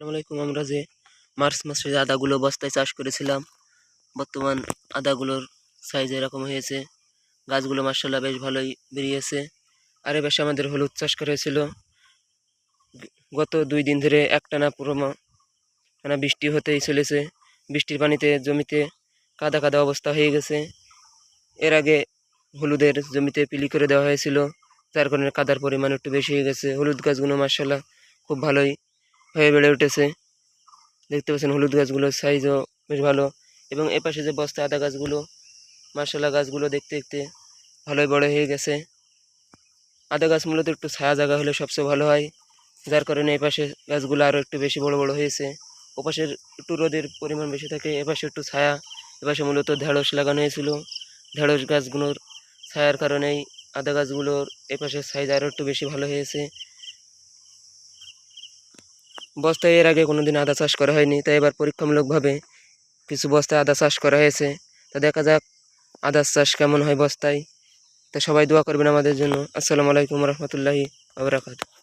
আসসালামু আলাইকুম। আমরা যে মার্চ মাসে যে আদাগুলো বস্তায় চাষ করেছিলাম, বর্তমান আদাগুলোর সাইজ এরকম হয়েছে। গাছগুলো মার্শাল্লাহ বেশ ভালোই বেরিয়েছে। আর এ পাশে আমাদের হলুদ চাষ করা হয়েছিল। গত 2 দিন ধরে একটানা টানা বৃষ্টি হতেই চলেছে। বৃষ্টির পানিতে জমিতে কাদা কাদা অবস্থা হয়ে গেছে। এর আগে হলুদের জমিতে পিলি করে দেওয়া হয়েছিল, যার কারণে কাদার পরিমাণ একটু বেশি হয়ে গেছে। হলুদ গাছগুলো মার্শাল্লাহ খুব ভালোই হয়ে বেড়ে উঠেছে। দেখতে পাচ্ছেন হলুদ গাছগুলোর সাইজও বেশ ভালো। এবং এপাশে যে বস্তা আদা গাছগুলো, মার্শাল্লাহ গাছগুলো দেখতে দেখতে ভালোই বড় হয়ে গেছে। আদা গাছ মূলত একটু ছায়া জায়গা হলে সবচেয়ে ভালো হয়, যার কারণে এপাশে গাছগুলো আরও একটু বেশি বড় বড় হয়েছে। ওপাশের একটু রোদের পরিমাণ বেশি থাকে, এপাশে একটু ছায়া। এপাশে মূলত ঢেঁড়স লাগানো হয়েছিল। ঢেঁড়স গাছগুলোর ছায়ার কারণেই আদা গাছগুলোর এপাশের সাইজ আরও একটু বেশি ভালো হয়েছে। বস্তায় এর আগে কোনোদিন আদা চাষ করা হয়নি, তাই এবার পরীক্ষামূলকভাবে কিছু বস্তায় আদা চাষ করা হয়েছে। তা দেখা যাক আদা চাষ কেমন হয় বস্তায়। তা সবাই দোয়া করবেন আমাদের জন্য। আসসালামু আলাইকুম রহমতুল্লাহি ওয়া বারাকাতুহু।